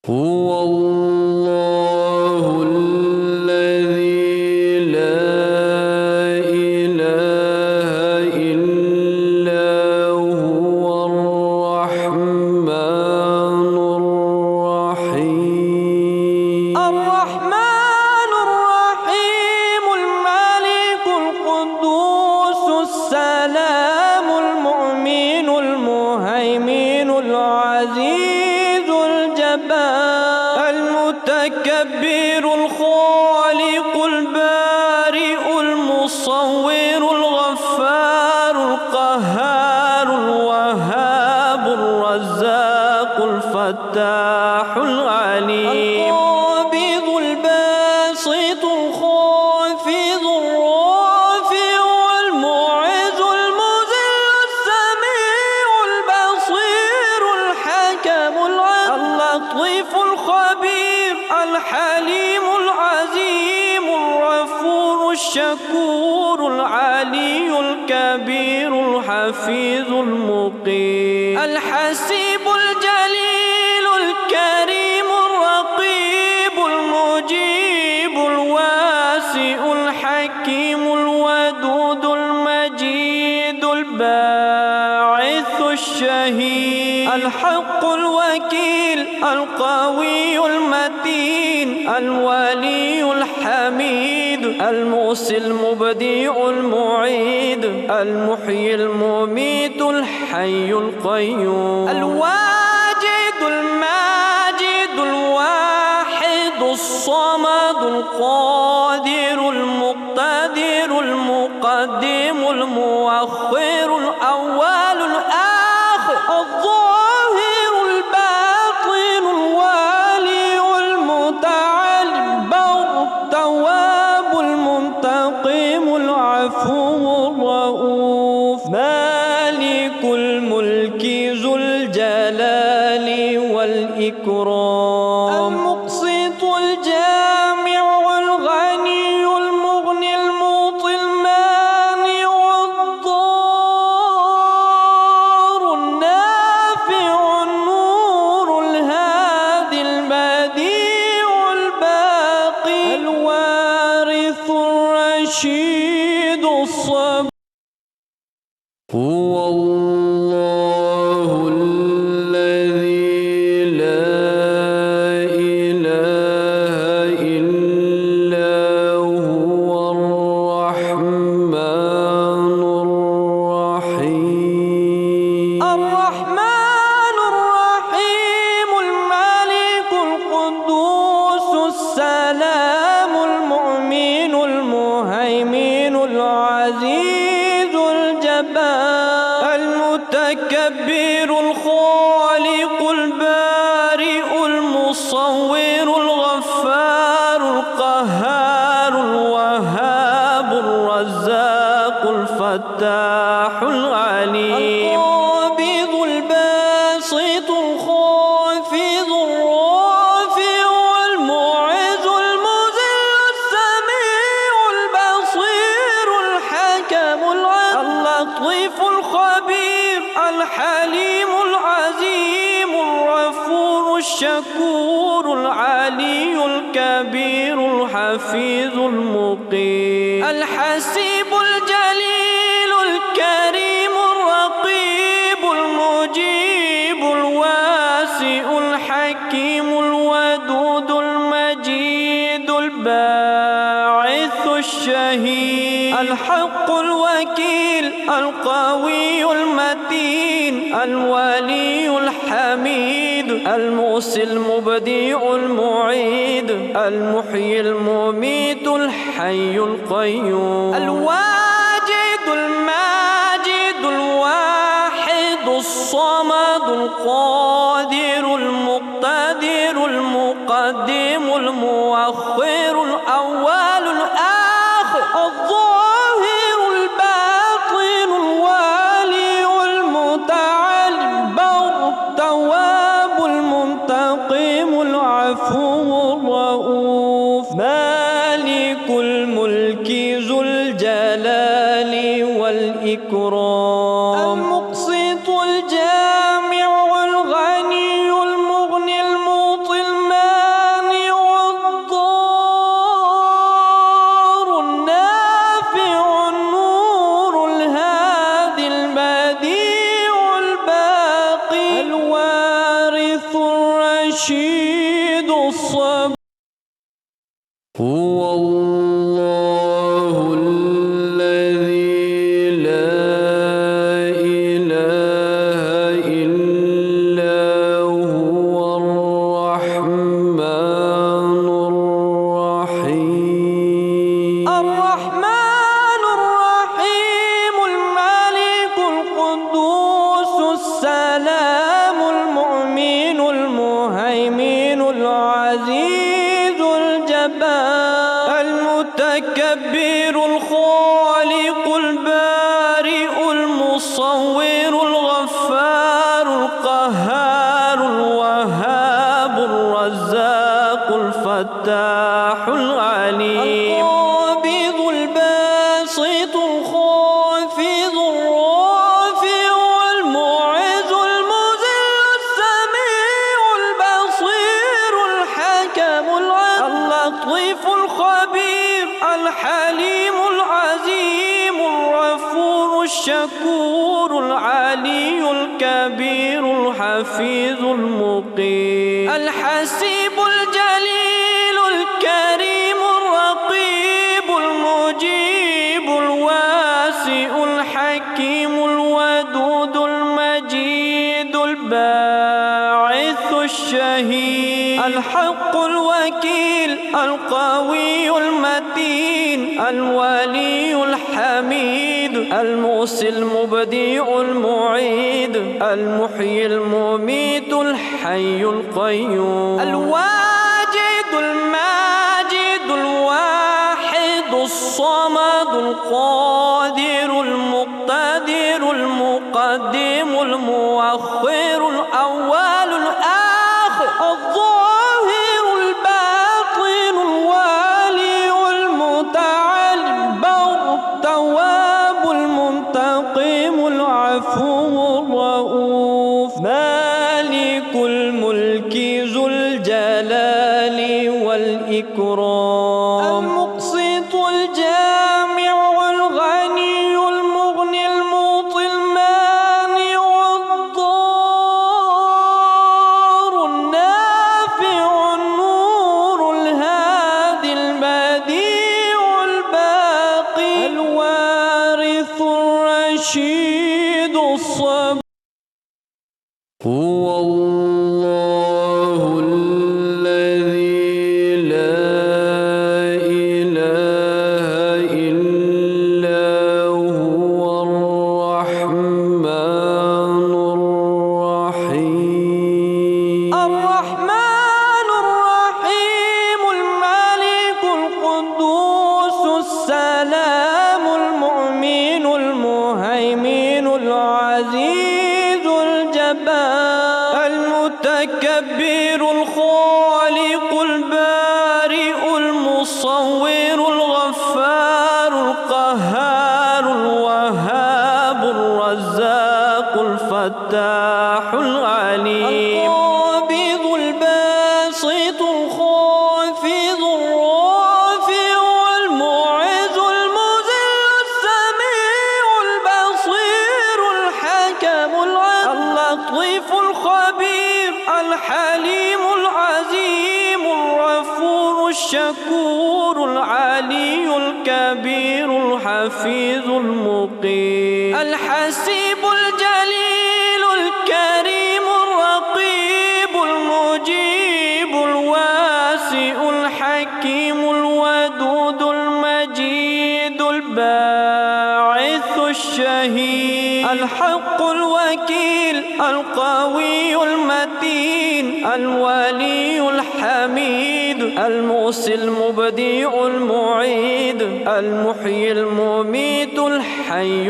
هو الله الذي لا إله إلا هو الرحمن الرحيم الملك القدوس السلام المؤمن المهيمن العزيز الجبار المتكبر الخالق البارئ المصور الغفار القهار الوهاب الرزاق الفتاح العليم القابض الباسط الخافض الرافع المعز المذل السميع البصير الحكم اللطيف الخبير الحليم العظيم الغفور الشكور العلي الكبير الحفيظ المقيم الحسيب الجليل الكريم الرقيب المجيب الواسع الحكيم الودود المجيد الباعث الشهيد الحق الوكيل القوي المتين الولي الحميد المحصي المبدع المعيد المحيي المميت الحي القيوم الواجد الماجد الواحد الصمد القادر المقتدر المقدم المؤخر الأول الآخر الظاهر الباطن الوالي المتعالي البر التواب المنتقم العفو الرؤوف مالك الملك ذو الجلال والإكرام المقسط الجامع الغني المغني المعطي المانع الضار النافع النور الهادي البديع الباقي الوارث الرشيد الصبور هو الله الذي لا إله إلا هو الرحمن الرحيم الملك القدوس السلام المؤمن المهيمن العزيز الجبار المتكبر الخالق البارئ المصور الغفار القهار الوهاب الرزاق الفتاح العليم القابض الباسط الخافض الرافع المعز المذل السميع البصير الحكم اللطيف الخبير الحليم العظيم الغفور الشكور العلي الكبير الحفيظ المقيم الحسيب الجليل الكريم الرقيب المجيب الواسع الحكيم الودود المجيد الباعث الشهيد الحق الوكيل القوي المتين الولي الحميد المحصي المبدع المعيد المحيي المميت الحي القيوم الواجد الماجد الواحد الصمد القادر المقتدر المقدم المؤخر الأول الآخر الظاهر الباطن الوالي المتعالي البر التواب المنتقم العفو الرؤوف مالك الملك ذو الجلال والإكرام المقسط الجامع الغني المغني المعطي الرشيد الصبور. هو الله الذي لا إله إلا هو الرحمن الرحيم. الرحمن الرحيم الملك القدوس السلام المؤمن المهيمن العزيز الجبار المتكبر الخالق البارئ المصور الغفار القهار الوهاب الرزاق الفتاح العليم القابض الباسط الخافض الرافع المعز المذل السميع البصير الحكم اللطيف الخبير الحليم العزيم الغفور الشكور العلي الكبير الحفيظ المقيم الحسيب الجليل الكريم الرقيب المجيب الواسع الحكيم الودود المجيد الباعث الشهيد الحق الوكيل القوي المتين الولي الحميد المحصي المبدع المعيد المحيي المميت الحي القيوم الواجد الماجد الواحد الصمد القادر المقتدر المقدم المؤخر الأول الآخر الظاهر الباطن الوالي المتعالي البر التواب المنتقم العفو الرؤوف مالك الملك ذو الجلال والإكرام المقسط الجامع الغني المغني المعطي المانع الضار النافع النور الهادي البديع الباقي الوارث الرشيد الصبور. هو الله الذي لا إله إلا هو الرحمن الرحيم. الرحمن الرحيم الملك القدوس السلام المؤمن المهيمن العزيز الجبار المتكبر الخالق البارئ المصور الغفار القهار الوهاب الرزاق الفتاح العليم القابض الباسط الخافض الرافع المعز المذل السميع البصير الحكم اللطيف الخبير الحليم العزيم الغفور الشكور العلي الكبير الحفيظ المقيم الحسيب الجليل الكريم الرقيب المجيب الواسع الحكيم الودود المجيد الباعث الشهيد الحق الوكيل القوي المتين الولي الحميد المحصي المبدع المعيد المحيي المميت الحي